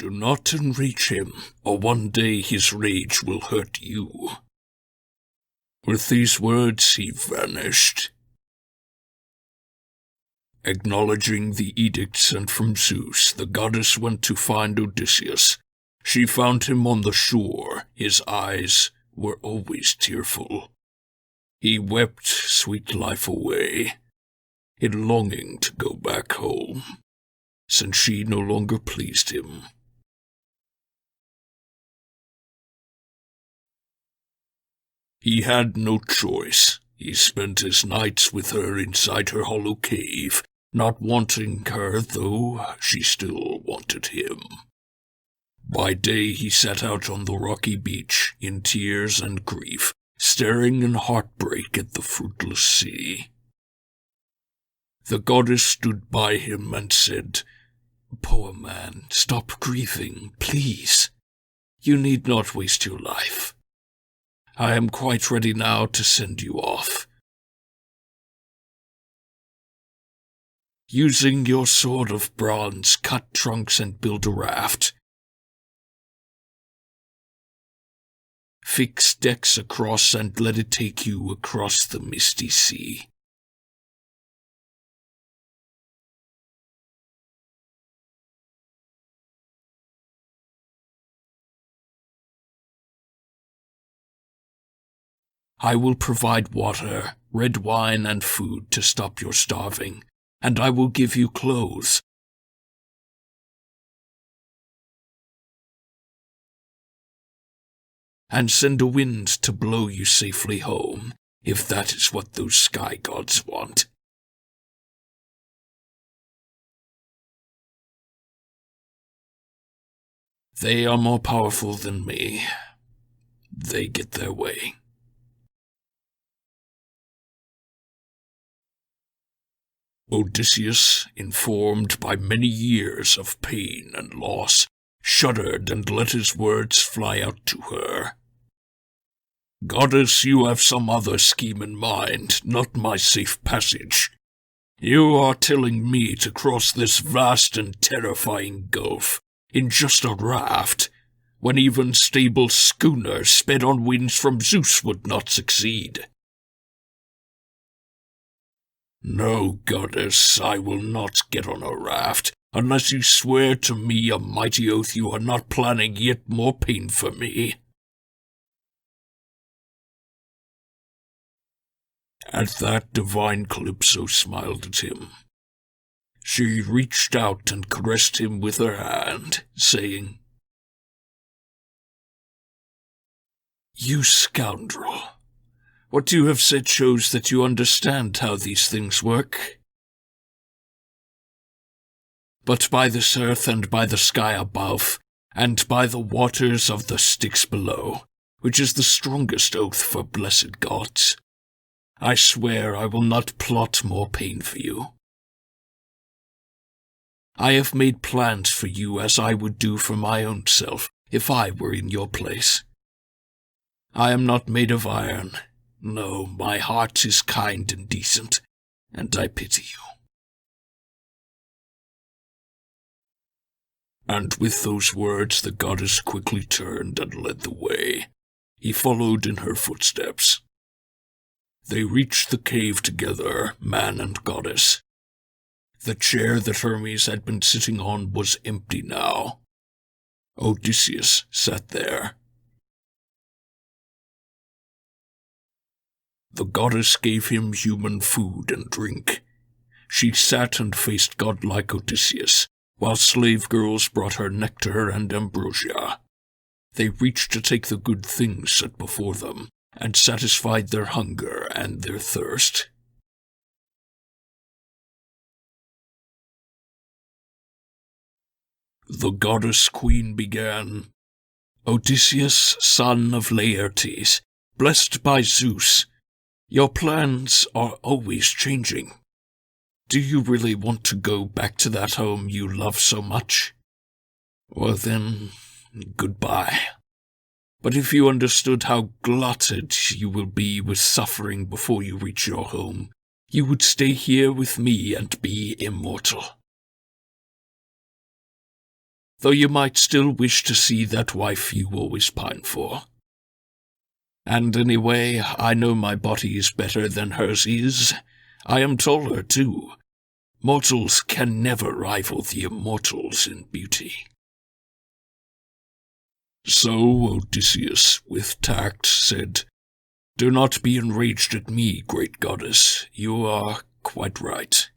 Do not enrage him, or one day his rage will hurt you." With these words he vanished. Acknowledging the edict sent from Zeus, the goddess went to find Odysseus. She found him on the shore. His eyes were always tearful. He wept sweet life away, in longing to go back home, since she no longer pleased him. He had no choice. He spent his nights with her inside her hollow cave, not wanting her, though she still wanted him. By day he sat out on the rocky beach, in tears and grief, staring in heartbreak at the fruitless sea. The goddess stood by him and said, "Poor man, stop grieving, please. You need not waste your life. I am quite ready now to send you off. Using your sword of bronze, cut trunks and build a raft. Fix decks across and let it take you across the misty sea." "I will provide water, red wine, and food to stop your starving, and I will give you clothes. And send a wind to blow you safely home, if that is what those sky gods want." "They are more powerful than me. They get their way." Odysseus, informed by many years of pain and loss, shuddered and let his words fly out to her. "Goddess, you have some other scheme in mind, not my safe passage. You are telling me to cross this vast and terrifying gulf in just a raft, when even stable schooners sped on winds from Zeus would not succeed." "No, goddess, I will not get on a raft, unless you swear to me a mighty oath you are not planning yet more pain for me." At that, divine Calypso smiled at him. She reached out and caressed him with her hand, saying, "You scoundrel. What you have said shows that you understand how these things work. But by this earth and by the sky above, and by the waters of the Styx below, which is the strongest oath for blessed gods, I swear I will not plot more pain for you. I have made plans for you as I would do for my own self if I were in your place. I am not made of iron. No, my heart is kind and decent, and I pity you." And with those words the goddess quickly turned and led the way. He followed in her footsteps. They reached the cave together, man and goddess. The chair that Hermes had been sitting on was empty now. Odysseus sat there. The goddess gave him human food and drink. She sat and faced godlike Odysseus, while slave girls brought her nectar and ambrosia. They reached to take the good things set before them, and satisfied their hunger and their thirst. The goddess queen began, "Odysseus, son of Laertes, blessed by Zeus, your plans are always changing. Do you really want to go back to that home you love so much? Well then, goodbye. But if you understood how glutted you will be with suffering before you reach your home, you would stay here with me and be immortal." though you might still wish to see that wife you always pine for. And anyway, I know my body is better than hers is. I am taller, too. Mortals can never rival the immortals in beauty. So Odysseus, with tact, said, "Do not be enraged at me, great goddess. You are quite right.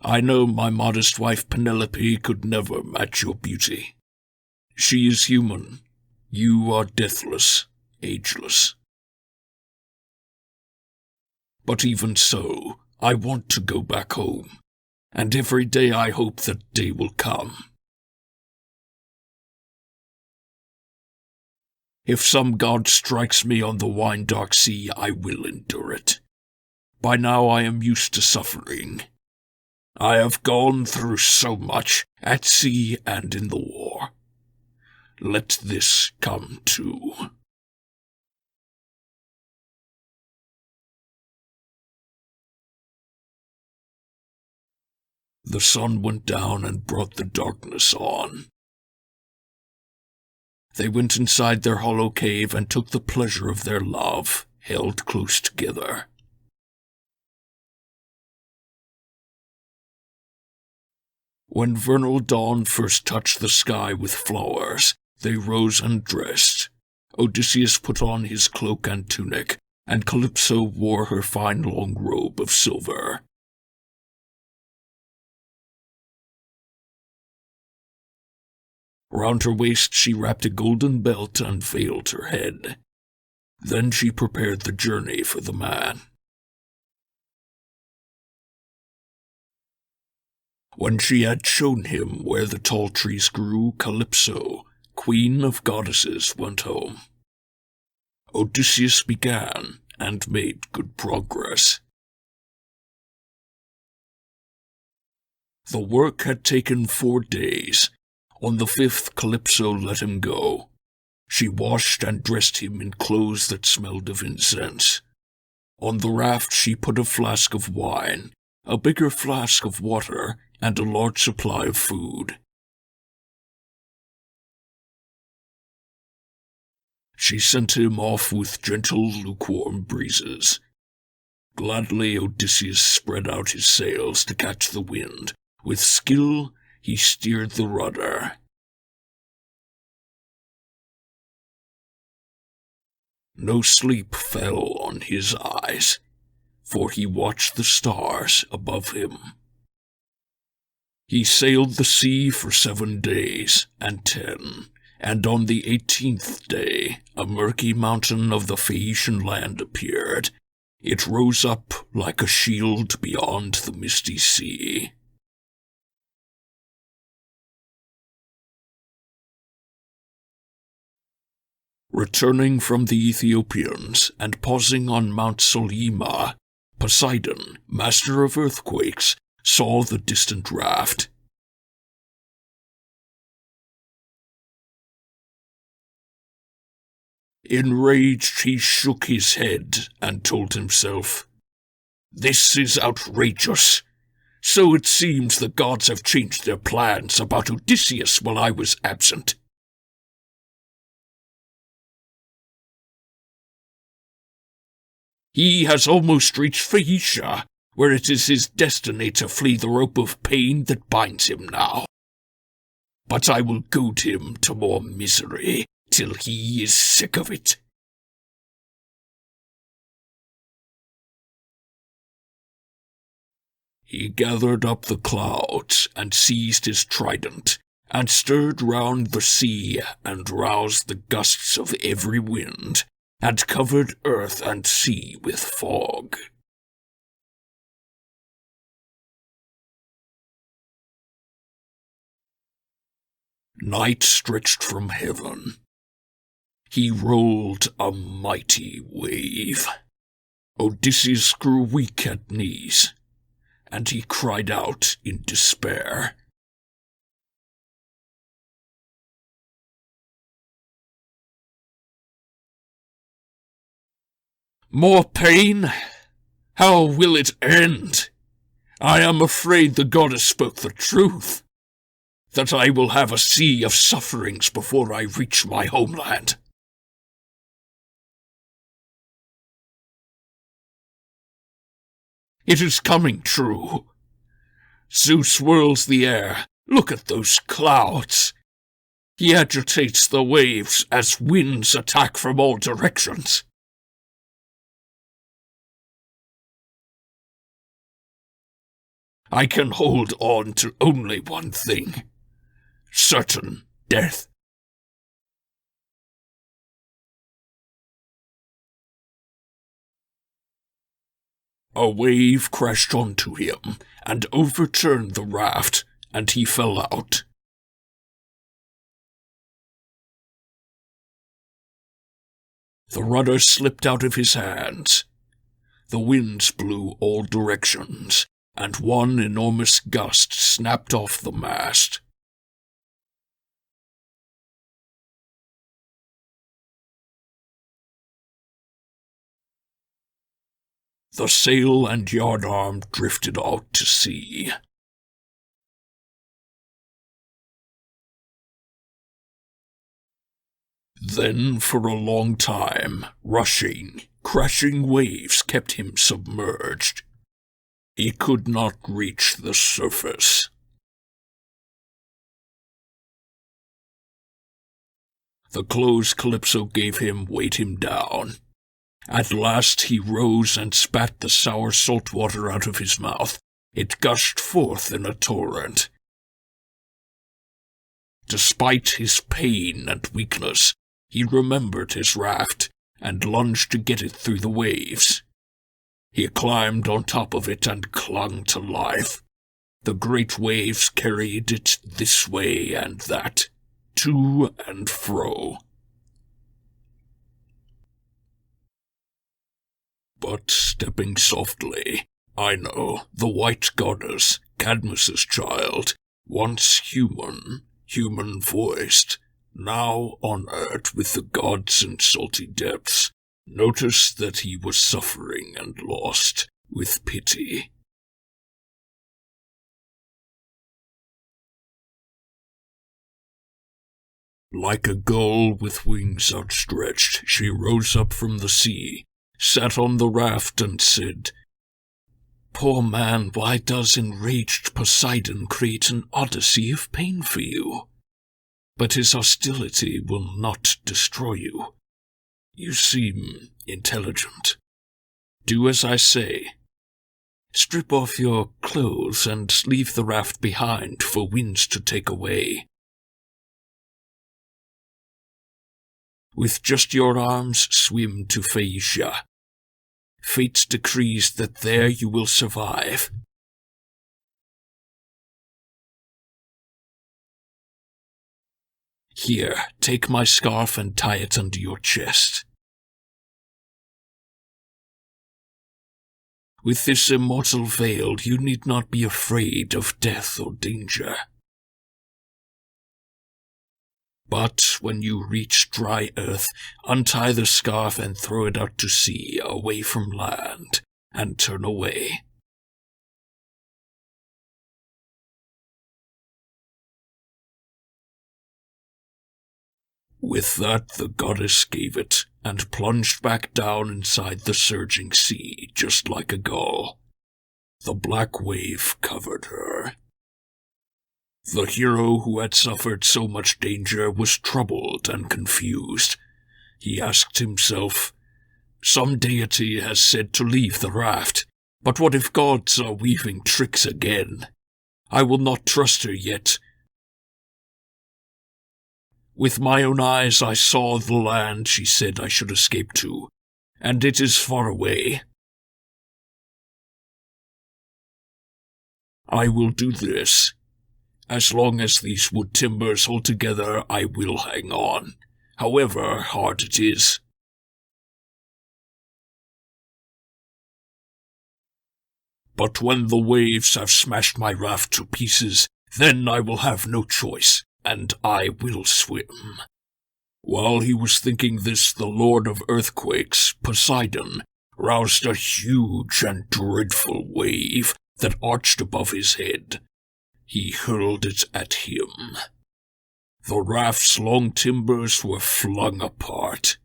I know my modest wife Penelope could never match your beauty. She is human. You are deathless, ageless. But even so, I want to go back home, and every day I hope that day will come. If some god strikes me on the wine-dark sea, I will endure it. By now I am used to suffering. I have gone through so much, at sea and in the war. Let this come too." The sun went down and brought the darkness on. They went inside their hollow cave and took the pleasure of their love, held close together. When vernal dawn first touched the sky with flowers, they rose and dressed. Odysseus put on his cloak and tunic, and Calypso wore her fine long robe of silver. Round her waist she wrapped a golden belt and veiled her head. Then she prepared the journey for the man. When she had shown him where the tall trees grew, Calypso, queen of goddesses, went home. Odysseus began and made good progress. The work had taken 4 days. On the 5th, Calypso let him go. She washed and dressed him in clothes that smelled of incense. On the raft she put a flask of wine, a bigger flask of water, and a large supply of food. She sent him off with gentle, lukewarm breezes. Gladly Odysseus spread out his sails to catch the wind. With skill, he steered the rudder. No sleep fell on his eyes, for he watched the stars above him. He sailed the sea for 7 days and 10, and on the 18th day a murky mountain of the Phaeacian land appeared. It rose up like a shield beyond the misty sea. Returning from the Ethiopians and pausing on Mount Solyma, Poseidon, master of earthquakes, saw the distant raft. Enraged, he shook his head and told himself, "This is outrageous. So it seems the gods have changed their plans about Odysseus while I was absent." He has almost reached Phaeacia, where it is his destiny to flee the rope of pain that binds him now. But I will goad him to more misery till he is sick of it. He gathered up the clouds and seized his trident, and stirred round the sea and roused the gusts of every wind, and covered earth and sea with fog. Night stretched from heaven. He rolled a mighty wave. Odysseus grew weak at knees, and he cried out in despair. More pain? How will it end? I am afraid the goddess spoke the truth. that I will have a sea of sufferings before I reach my homeland. It is coming true. Zeus whirls the air. Look at those clouds. He agitates the waves as winds attack from all directions. I can hold on to only one thing: certain death. A wave crashed onto him and overturned the raft, and he fell out. The rudder slipped out of his hands. The winds blew all directions, and one enormous gust snapped off the mast. The sail and yardarm drifted out to sea. Then, for a long time, rushing, crashing waves kept him submerged. He could not reach the surface. The clothes Calypso gave him weighed him down. At last he rose and spat the sour salt water out of his mouth. It gushed forth in a torrent. Despite his pain and weakness, he remembered his raft and lunged to get it through the waves. He climbed on top of it and clung to life. The great waves carried it this way and that, to and fro. But stepping softly, Ino, the white goddess, Cadmus's child, once human-voiced, now honored with the gods in salty depths, noticed that he was suffering and lost, with pity. Like a gull with wings outstretched, she rose up from the sea, sat on the raft and said, "Poor man, why does enraged Poseidon create an Odyssey of pain for you? But his hostility will not destroy you. You seem intelligent. Do as I say. Strip off your clothes and leave the raft behind for winds to take away. With just your arms, swim to Phaeacia. Fate decrees that there you will survive. Here, take my scarf and tie it under your chest. With this immortal veil, you need not be afraid of death or danger. But when you reach dry earth, untie the scarf and throw it out to sea, away from land, and turn away. With that, the goddess gave it, and plunged back down inside the surging sea, just like a gull. The black wave covered her. The hero who had suffered so much danger was troubled and confused. He asked himself, "Some deity has said to leave the raft, but what if gods are weaving tricks again? I will not trust her yet. With my own eyes I saw the land she said I should escape to, and it is far away. I will do this. As long as these wood timbers hold together, I will hang on, however hard it is." But when the waves have smashed my raft to pieces, then I will have no choice, and I will swim. While he was thinking this, the lord of earthquakes, Poseidon, roused a huge and dreadful wave that arched above his head. he hurled it at him. The raft's long timbers were flung apart.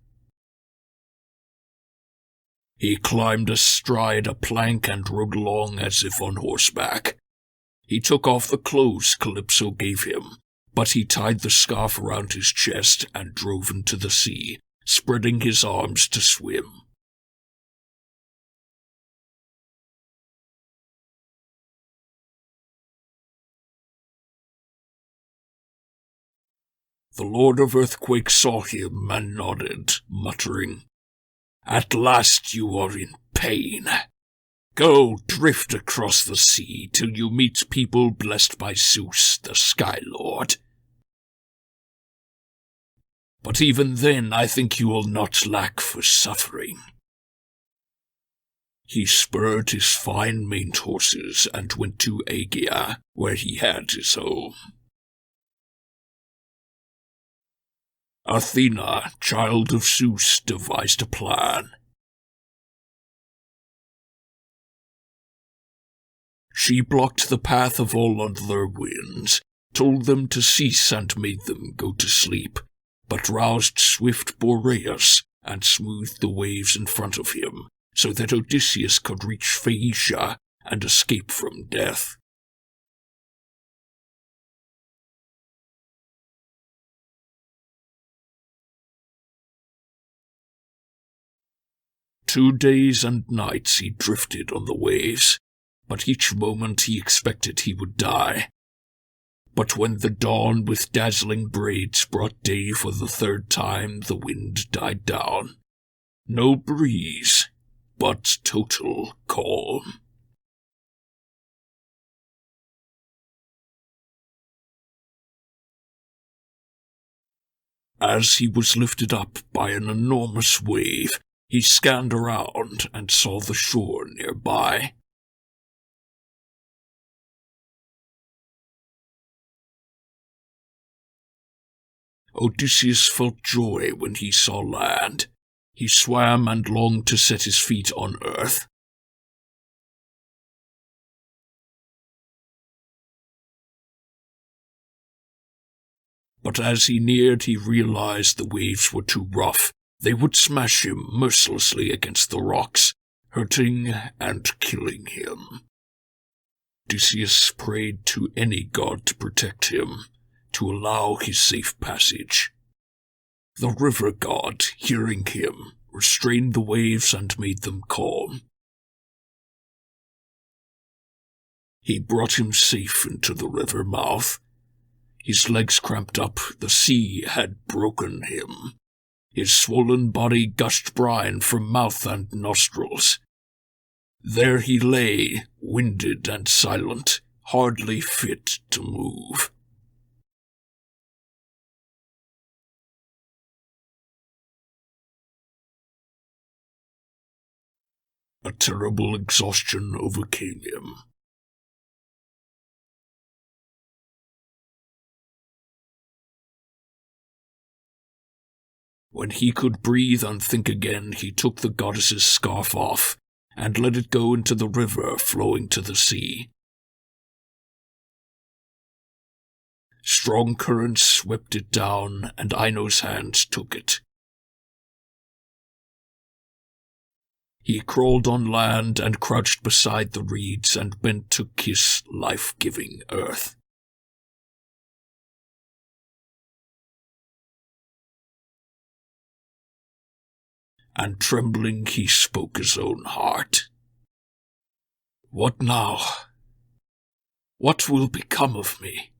He climbed astride a plank and rode along as if on horseback. He took off the clothes Calypso gave him, but he tied the scarf around his chest and drove into the sea, spreading his arms to swim. The Lord of Earthquake saw him and nodded, muttering, "At last you are in pain. Go drift across the sea till you meet people blessed by Zeus, the Sky Lord. But even then I think you will not lack for suffering." He spurred his fine-maned horses and went to Aegea, where he had his home. Athena, child of Zeus, devised a plan. She blocked the path of all other winds, told them to cease and made them go to sleep, but roused swift Boreas and smoothed the waves in front of him, so that Odysseus could reach Phaeacia and escape from death. Two days and nights he drifted on the waves, but each moment he expected he would die. But when the dawn with dazzling braids brought day for the third time, the wind died down. No breeze, but total calm. As he was lifted up by an enormous wave, he scanned around and saw the shore nearby. Odysseus felt joy when he saw land. He swam and longed to set his feet on earth. But as he neared, he realized the waves were too rough. They would smash him mercilessly against the rocks, hurting and killing him. Odysseus prayed to any god to protect him, to allow his safe passage. The river god, hearing him, restrained the waves and made them calm. He brought him safe into the river mouth. His legs cramped up, the sea had broken him. His swollen body gushed brine from mouth and nostrils. There he lay, winded and silent, hardly fit to move. A terrible exhaustion overcame him. When he could breathe and think again, he took the goddess's scarf off and let it go into the river flowing to the sea. Strong currents swept it down, and Ino's hands took it. He crawled on land and crouched beside the reeds and bent to kiss life-giving earth. And trembling he spoke his own heart. "What now? What will become of me?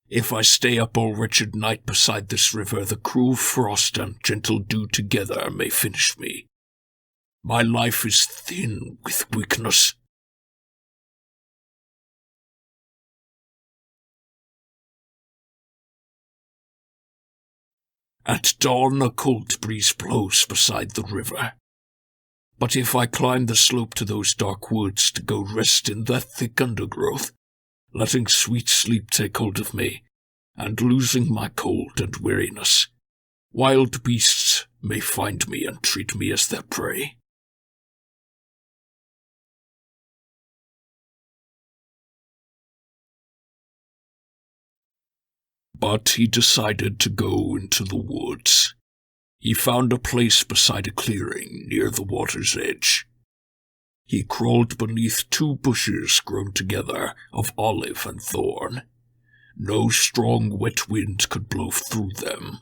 If I stay up all wretched night beside this river, the cruel frost and gentle dew together may finish me. My life is thin with weakness." At dawn a cold breeze blows beside the river. But if I climb the slope to those dark woods to go rest in that thick undergrowth, letting sweet sleep take hold of me, and losing my cold and weariness, wild beasts may find me and treat me as their prey. But he decided to go into the woods. He found a place beside a clearing near the water's edge. He crawled beneath 2 bushes grown together of olive and thorn. No strong wet wind could blow through them.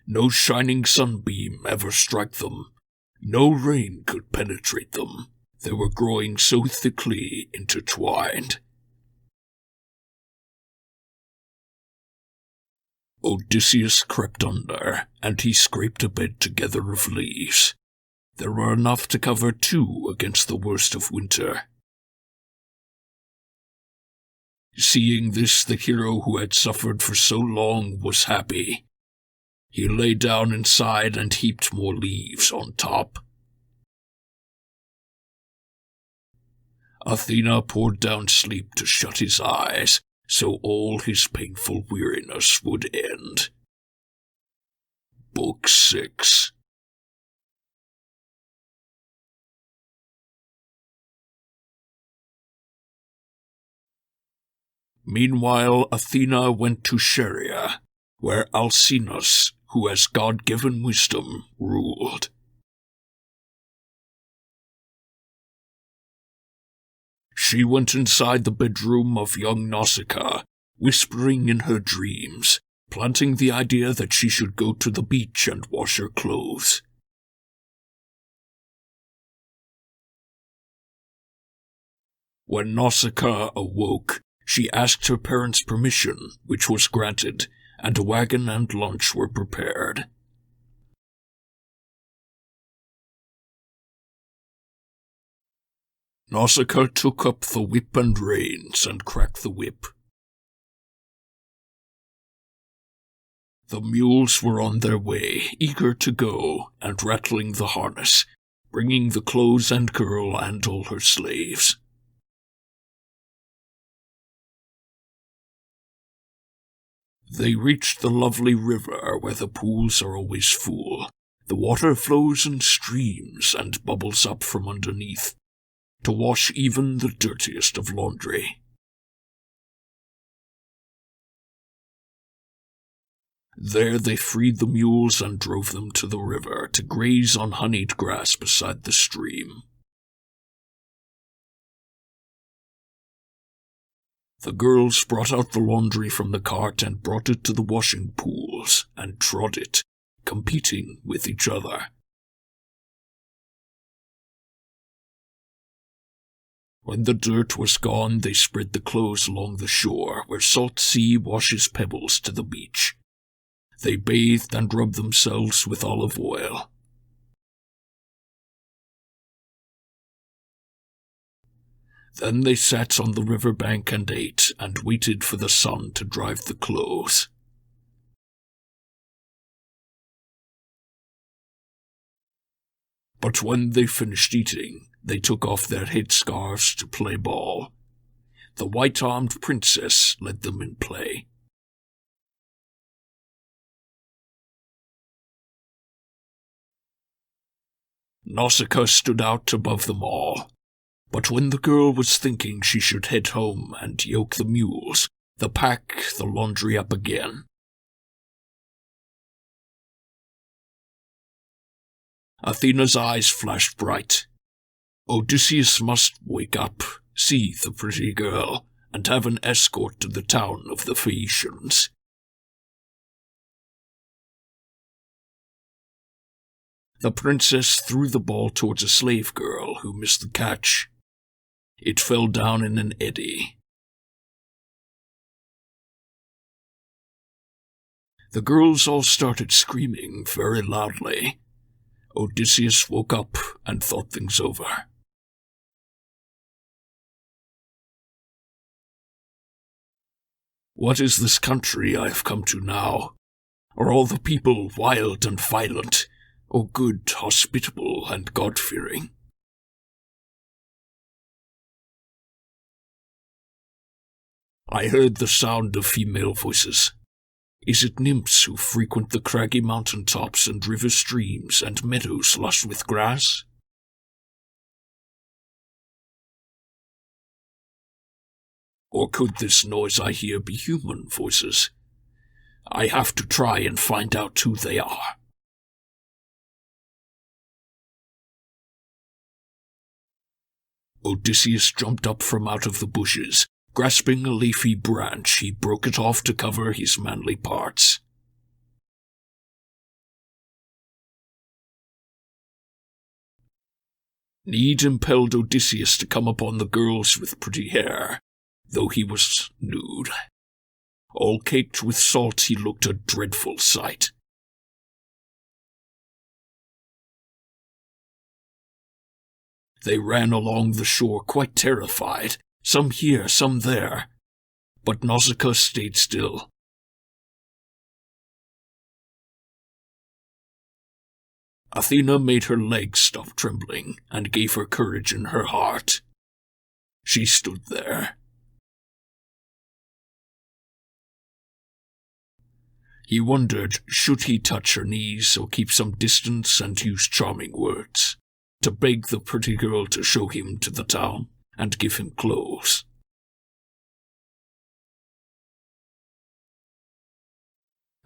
No shining sunbeam ever struck them. No rain could penetrate them. They were growing so thickly intertwined. Odysseus crept under, and he scraped a bed together of leaves. There were enough to cover 2 against the worst of winter. Seeing this, the hero who had suffered for so long was happy. He lay down inside and heaped more leaves on top. Athena poured down sleep to shut his eyes, so all his painful weariness would end. Book 6. Meanwhile, Athena went to Scheria, where Alcinous, who has God-given wisdom, ruled. She went inside the bedroom of young Nausicaa, whispering in her dreams, planting the idea that she should go to the beach and wash her clothes. When Nausicaa awoke, she asked her parents' permission, which was granted, and a wagon and lunch were prepared. Nausicaa took up the whip and reins and cracked the whip. The mules were on their way, eager to go, and rattling the harness, bringing the clothes and girl and all her slaves. They reached the lovely river where the pools are always full. The water flows in streams and bubbles up from underneath, to wash even the dirtiest of laundry. There they freed the mules and drove them to the river to graze on honeyed grass beside the stream. The girls brought out the laundry from the cart and brought it to the washing pools and trod it, competing with each other. When the dirt was gone, they spread the clothes along the shore, where salt sea washes pebbles to the beach. They bathed and rubbed themselves with olive oil. Then they sat on the river bank and ate, and waited for the sun to dry the clothes. But when they finished eating, they took off their headscarves to play ball. The white-armed princess led them in play. Nausicaa stood out above them all. But when the girl was thinking she should head home and yoke the mules, the pack the laundry up again. Athena's eyes flashed bright. Odysseus must wake up, see the pretty girl, and have an escort to the town of the Phaeacians. The princess threw the ball towards a slave girl who missed the catch. It fell down in an eddy. The girls all started screaming very loudly. Odysseus woke up and thought things over. What is this country I have come to now? Are all the people wild and violent, or good, hospitable, and God-fearing? I heard the sound of female voices. Is it nymphs who frequent the craggy mountain tops and river streams and meadows lush with grass? Or could this noise I hear be human voices? I have to try and find out who they are. Odysseus jumped up from out of the bushes. Grasping a leafy branch, he broke it off to cover his manly parts. Need impelled Odysseus to come upon the girls with pretty hair, though he was nude. All caked with salt, he looked a dreadful sight. They ran along the shore quite terrified, some here, some there, but Nausicaa stayed still. Athena made her legs stop trembling and gave her courage in her heart. She stood there. He wondered, should he touch her knees or keep some distance and use charming words, to beg the pretty girl to show him to the town and give him clothes.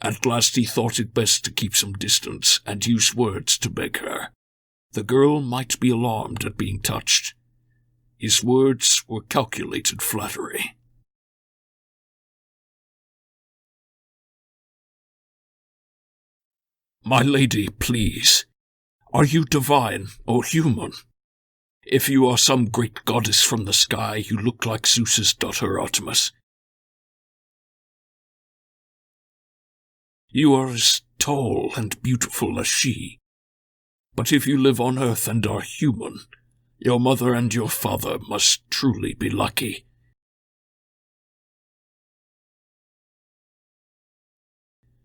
At last he thought it best to keep some distance and use words to beg her. The girl might be alarmed at being touched. His words were calculated flattery. My lady, please, are you divine or human? If you are some great goddess from the sky, you look like Zeus's daughter Artemis. You are as tall and beautiful as she. But if you live on earth and are human, your mother and your father must truly be lucky.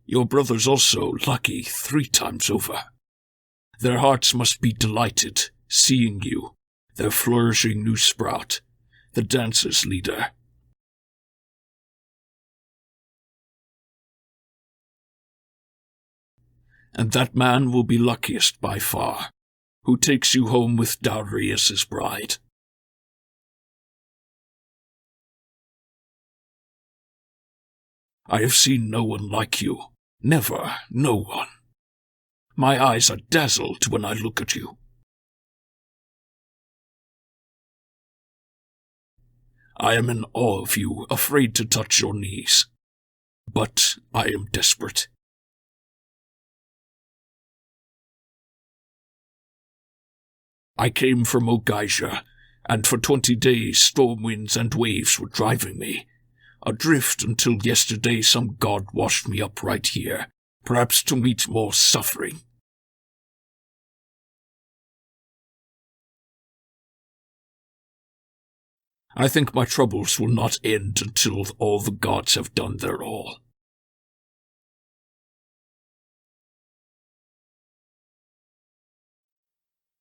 Your brothers also lucky 3 times over. Their hearts must be delighted, seeing you, their flourishing new sprout, the dancer's leader. And that man will be luckiest by far, who takes you home with dowry as his bride. I have seen no one like you, never, no one. My eyes are dazzled when I look at you. I am in awe of you, afraid to touch your knees. But I am desperate. I came from Ogygia, and for 20 days storm winds and waves were driving me, adrift until yesterday some god washed me up right here, perhaps to meet more suffering. I think my troubles will not end until all the gods have done their all.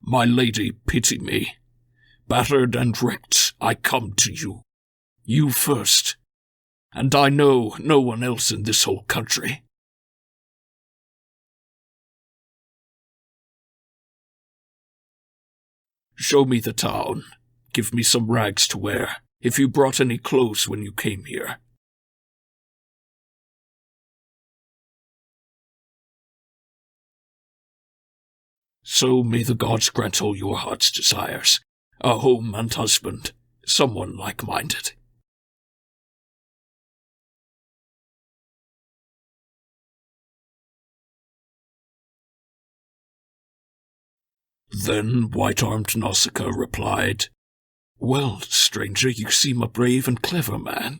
My lady, pity me. Battered and wrecked, I come to you. You first. And I know no one else in this whole country. Show me the town. Give me some rags to wear, if you brought any clothes when you came here. So may the gods grant all your heart's desires, a home and husband, someone like-minded. Then white-armed Nausicaa replied, Well, stranger, you seem a brave and clever man.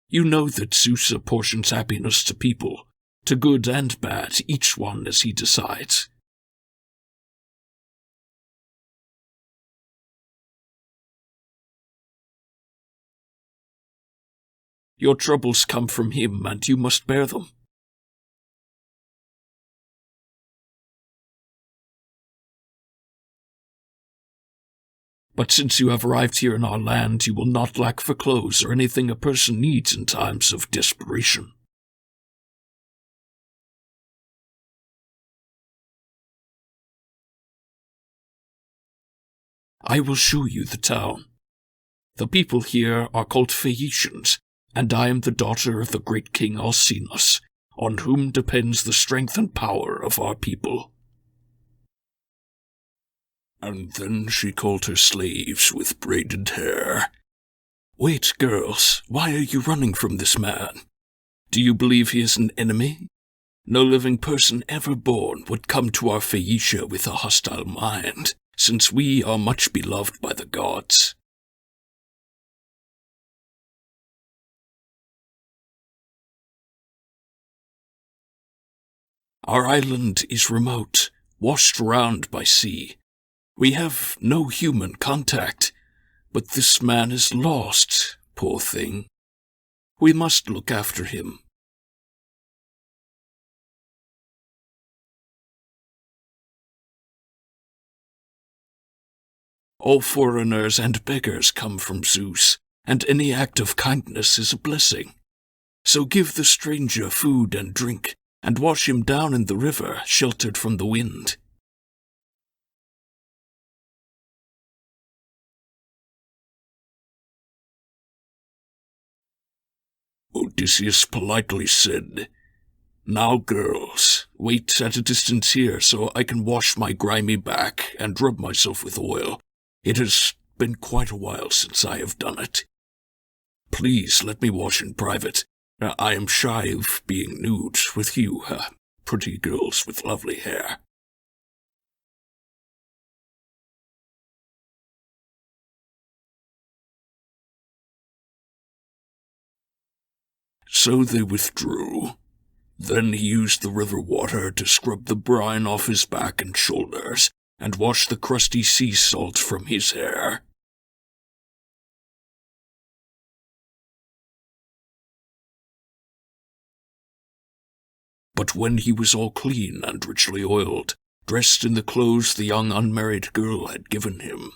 You know that Zeus apportions happiness to people, to good and bad, each one as he decides. Your troubles come from him, and you must bear them. But since you have arrived here in our land, you will not lack for clothes or anything a person needs in times of desperation. I will show you the town. The people here are called Phaeacians, and I am the daughter of the great king Alcinous, on whom depends the strength and power of our people." And then she called her slaves with braided hair. "Wait, girls, why are you running from this man? Do you believe he is an enemy? No living person ever born would come to our Phaeacia with a hostile mind, since we are much beloved by the gods." "Our island is remote, washed round by sea. We have no human contact, but this man is lost, poor thing. We must look after him." "All foreigners and beggars come from Zeus, and any act of kindness is a blessing. So give the stranger food and drink, and wash him down in the river, sheltered from the wind." Odysseus politely said, "Now, girls, wait at a distance here so I can wash my grimy back and rub myself with oil. It has been quite a while since I have done it. Please let me wash in private. I am shy of being nude with you, pretty girls with lovely hair." So they withdrew. Then he used the river water to scrub the brine off his back and shoulders, and wash the crusty sea salt from his hair. But when he was all clean and richly oiled, dressed in the clothes the young unmarried girl had given him,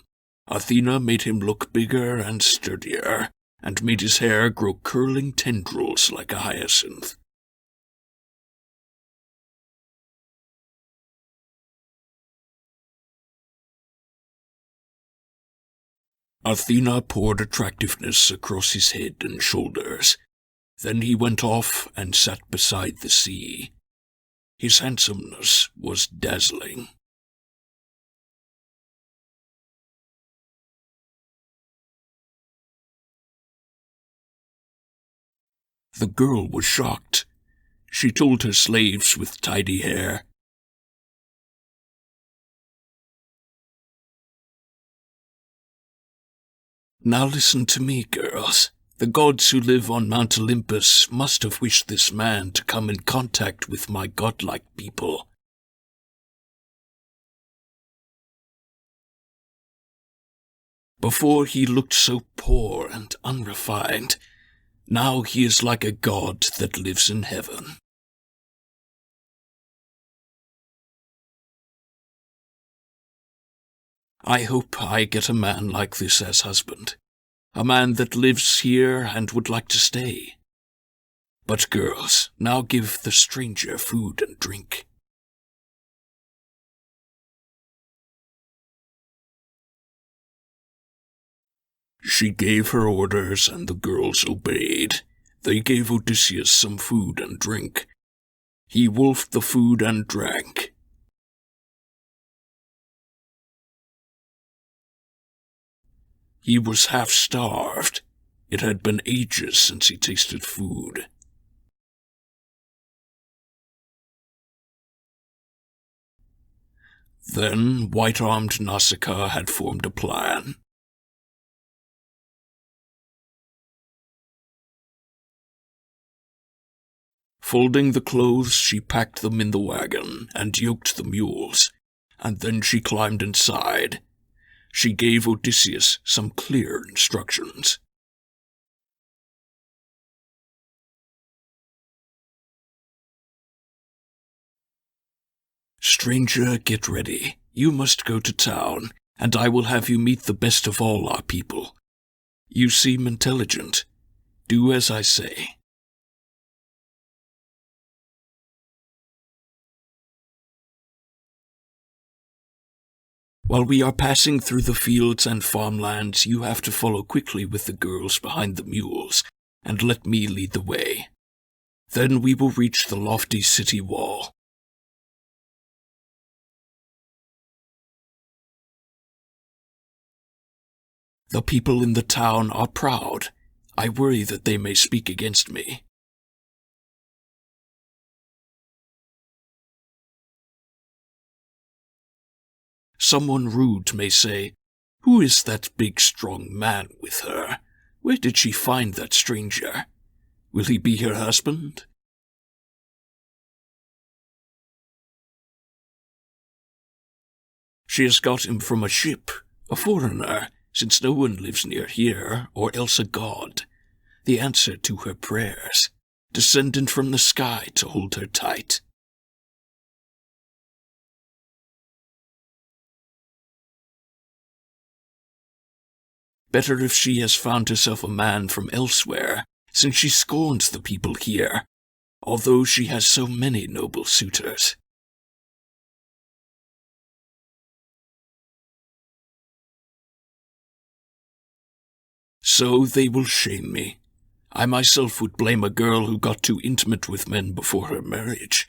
Athena made him look bigger and sturdier, and made his hair grow curling tendrils like a hyacinth. Athena poured attractiveness across his head and shoulders. Then he went off and sat beside the sea. His handsomeness was dazzling. The girl was shocked. She told her slaves with tidy hair, "Now listen to me, girls. The gods who live on Mount Olympus must have wished this man to come in contact with my godlike people. Before he looked so poor and unrefined. Now he is like a god that lives in heaven." I hope I get a man like this as husband. A man that lives here and would like to stay. But girls, now give the stranger food and drink." She gave her orders, and the girls obeyed. They gave Odysseus some food and drink. He wolfed the food and drank. He was half-starved. It had been ages since he tasted food. Then white-armed Nausicaa had formed a plan. Folding the clothes, she packed them in the wagon and yoked the mules, and then she climbed inside. She gave Odysseus some clear instructions. "Stranger, get ready. You must go to town, and I will have you meet the best of all our people. You seem intelligent. Do as I say." While we are passing through the fields and farmlands, you have to follow quickly with the girls behind the mules, and let me lead the way. Then we will reach the lofty city wall. The people in the town are proud. I worry that they may speak against me. Someone rude may say, "Who is that big strong man with her? Where did she find that stranger? Will he be her husband?" She has got him from a ship, a foreigner, since no one lives near here, or else a god. The answer to her prayers, descendant from the sky to hold her tight. Better if she has found herself a man from elsewhere, since she scorns the people here, although she has so many noble suitors. So they will shame me. I myself would blame a girl who got too intimate with men before her marriage,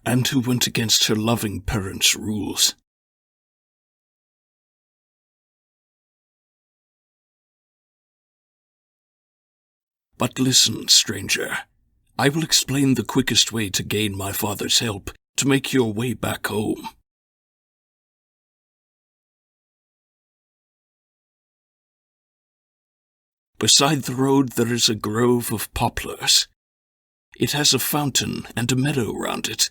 and who went against her loving parents' rules. But listen, stranger. I will explain the quickest way to gain my father's help, to make your way back home. Beside the road there is a grove of poplars. It has a fountain and a meadow round it.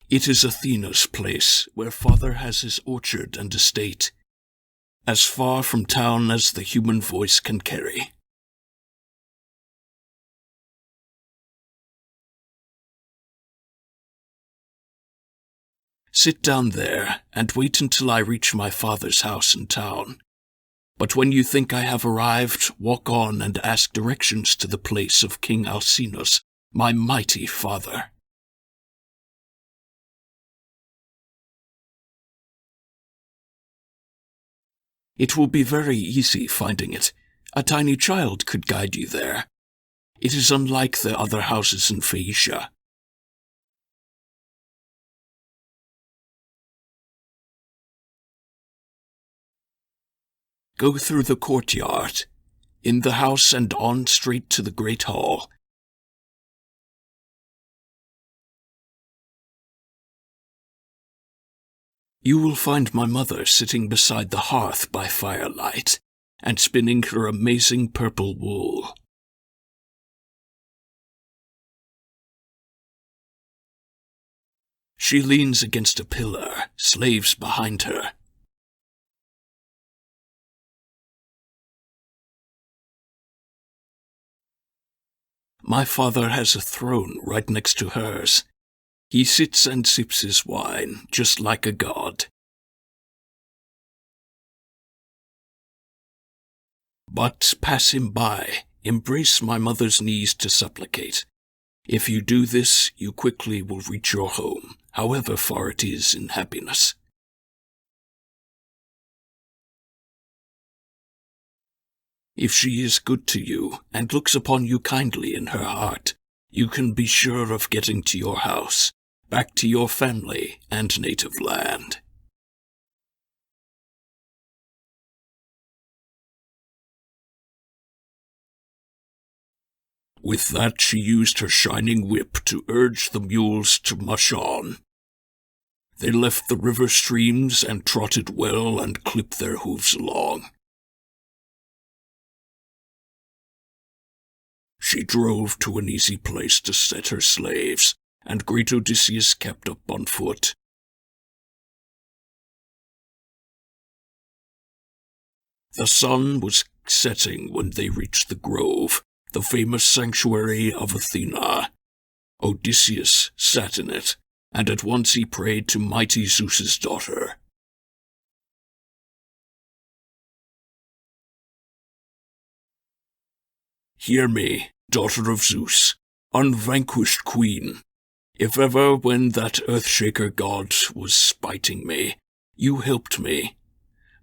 It is Athena's place, where father has his orchard and estate, as far from town as the human voice can carry. Sit down there and wait until I reach my father's house in town. But when you think I have arrived, walk on and ask directions to the place of King Alcinous, my mighty father. It will be very easy finding it. A tiny child could guide you there. It is unlike the other houses in Phaeacia. Go through the courtyard, in the house and on straight to the great hall. You will find my mother sitting beside the hearth by firelight, and spinning her amazing purple wool. She leans against a pillar, slaves behind her. My father has a throne right next to hers. He sits and sips his wine, just like a god. But pass him by, embrace my mother's knees to supplicate. If you do this, you quickly will reach your home, however far it is in happiness. If she is good to you, and looks upon you kindly in her heart, you can be sure of getting to your house, back to your family and native land. With that she used her shining whip to urge the mules to mush on. They left the river streams and trotted well and clipped their hooves along. She drove to an easy place to set her slaves, and great Odysseus kept up on foot. The sun was setting when they reached the grove, the famous sanctuary of Athena. Odysseus sat in it, and at once he prayed to mighty Zeus's daughter. "Hear me, daughter of Zeus. Unvanquished queen, if ever when that Earthshaker god was spiting me, you helped me,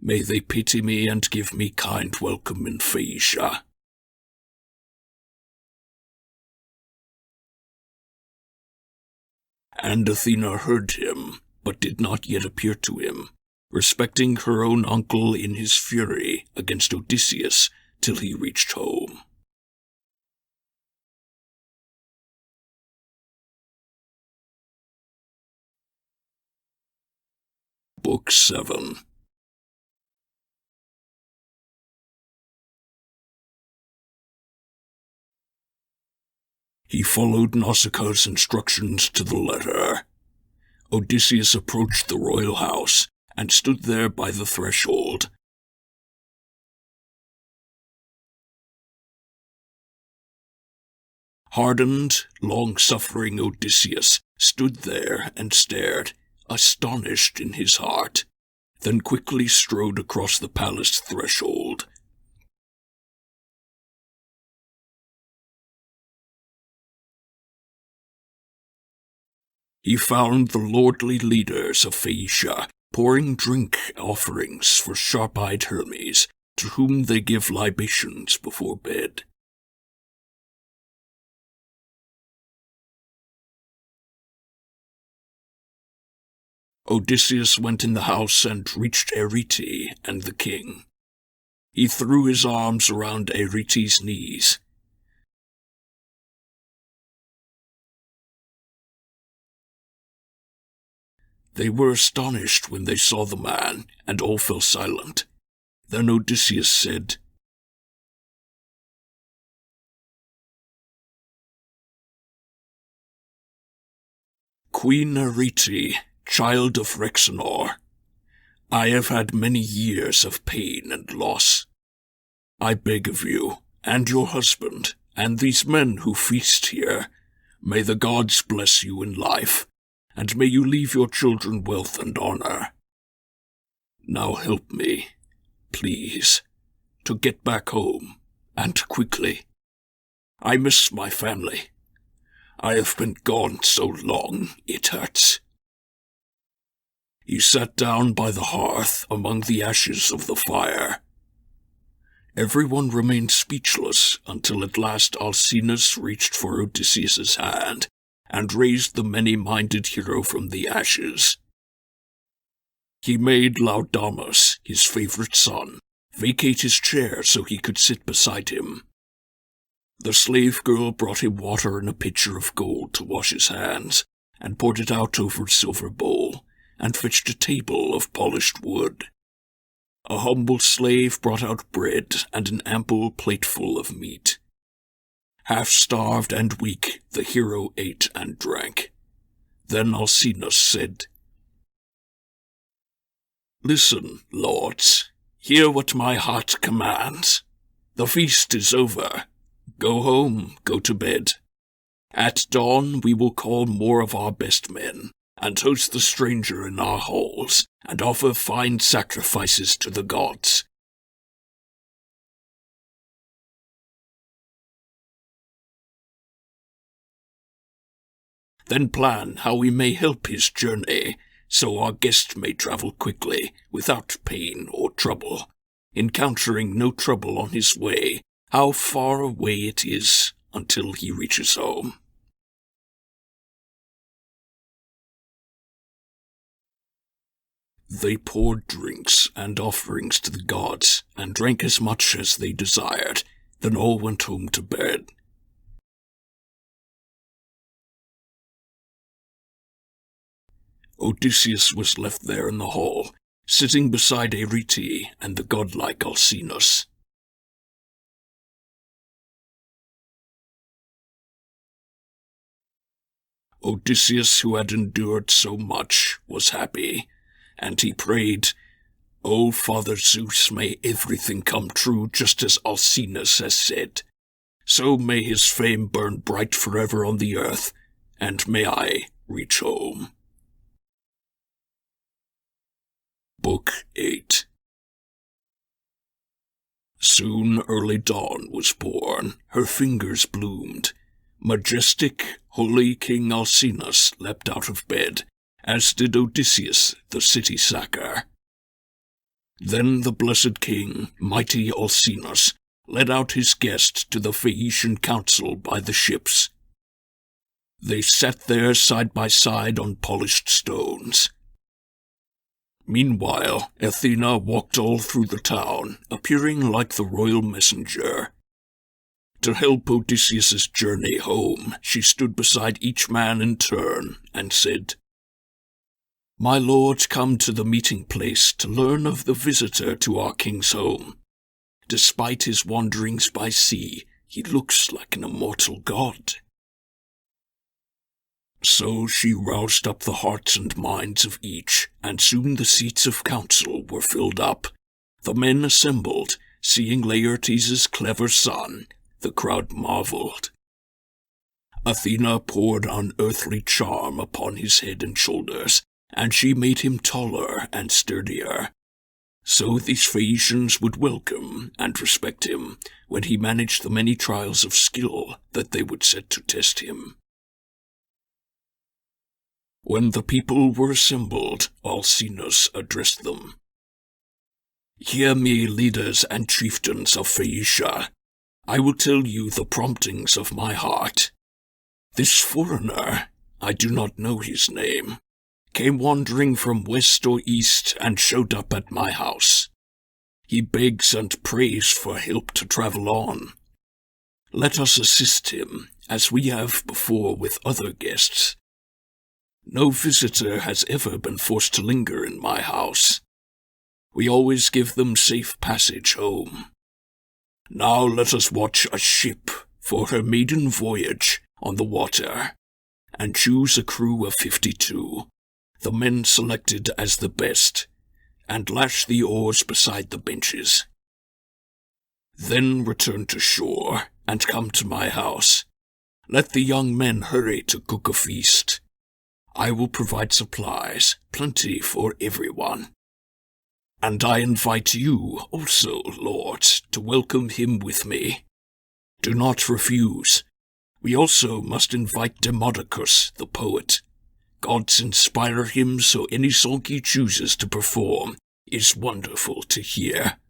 may they pity me and give me kind welcome in Phaeacia. And Athena heard him, but did not yet appear to him, respecting her own uncle in his fury against Odysseus till he reached home. Book 7. He followed Nausicaa's instructions to the letter. Odysseus approached the royal house and stood there by the threshold. Hardened, long-suffering Odysseus stood there and stared, astonished in his heart, then quickly strode across the palace threshold. He found the lordly leaders of Phaeacia pouring drink offerings for sharp-eyed Hermes, to whom they give libations before bed. Odysseus went in the house and reached Arete and the king. He threw his arms around Arete's knees. They were astonished when they saw the man, and all fell silent. Then Odysseus said, Queen Arete, child of Rhexenor, I have had many years of pain and loss. I beg of you, and your husband, and these men who feast here, may the gods bless you in life, and may you leave your children wealth and honor. Now help me, please, to get back home, and quickly. I miss my family. I have been gone so long, it hurts. He sat down by the hearth among the ashes of the fire. Everyone remained speechless until at last Alcinous reached for Odysseus's hand and raised the many-minded hero from the ashes. He made Laodamas, his favorite son, vacate his chair so he could sit beside him. The slave girl brought him water in a pitcher of gold to wash his hands, and poured it out over a silver bowl, and fetched a table of polished wood. A humble slave brought out bread and an ample plateful of meat. Half-starved and weak, the hero ate and drank. Then Alcinous said, Listen, lords, hear what my heart commands. The feast is over. Go home, go to bed. At dawn we will call more of our best men, and host the stranger in our halls, and offer fine sacrifices to the gods. Then plan how we may help his journey, so our guest may travel quickly, without pain or trouble, encountering no trouble on his way, how far away it is until he reaches home. They poured drinks and offerings to the gods, and drank as much as they desired, then all went home to bed. Odysseus was left there in the hall, sitting beside Arete and the godlike Alcinous. Odysseus, who had endured so much, was happy, and he prayed, O Father Zeus, may everything come true just as Alcinous has said. So may his fame burn bright forever on the earth, and may I reach home. Book 8. Soon early dawn was born, her fingers bloomed. Majestic, holy King Alcinous leapt out of bed, as did Odysseus, the city sacker. Then the blessed king, mighty Alcinous, led out his guest to the Phaeacian council by the ships. They sat there side by side on polished stones. Meanwhile, Athena walked all through the town, appearing like the royal messenger. To help Odysseus's journey home, she stood beside each man in turn and said, "My lord come to the meeting place to learn of the visitor to our king's home. Despite his wanderings by sea, he looks like an immortal god." So she roused up the hearts and minds of each, and soon the seats of council were filled up. The men assembled, seeing Laertes' clever son. The crowd marveled. Athena poured unearthly charm upon his head and shoulders, and she made him taller and sturdier. So these Phaeacians would welcome and respect him when he managed the many trials of skill that they would set to test him. When the people were assembled, Alcinous addressed them. "Hear me, leaders and chieftains of Phaeacia. I will tell you the promptings of my heart. This foreigner, I do not know his name, came wandering from west or east and showed up at my house. He begs and prays for help to travel on. Let us assist him, as we have before with other guests. No visitor has ever been forced to linger in my house. We always give them safe passage home. Now let us watch a ship for her maiden voyage on the water, and choose a crew of 52, the men selected as the best, and lash the oars beside the benches. Then return to shore, and come to my house. Let the young men hurry to cook a feast. I will provide supplies, plenty for everyone. And I invite you also, lords, to welcome him with me. Do not refuse. We also must invite Demodocus, the poet. Gods inspire him so any song he chooses to perform is wonderful to hear."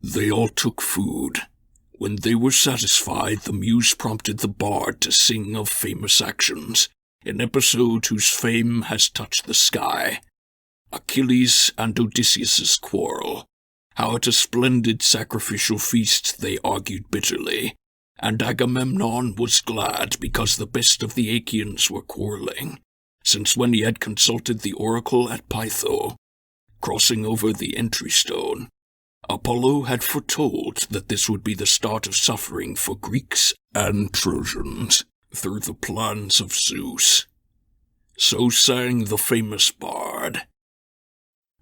They all took food. When they were satisfied, the muse prompted the bard to sing of famous actions, an episode whose fame has touched the sky. Achilles and Odysseus' quarrel, how at a splendid sacrificial feast they argued bitterly, and Agamemnon was glad because the best of the Achaeans were quarreling, since when he had consulted the oracle at Pytho, crossing over the entry stone, Apollo had foretold that this would be the start of suffering for Greeks and Trojans through the plans of Zeus. So sang the famous bard.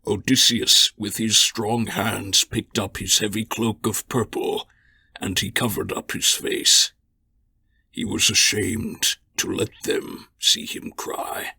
Odysseus, with his strong hands, picked up his heavy cloak of purple, and he covered up his face. He was ashamed to let them see him cry.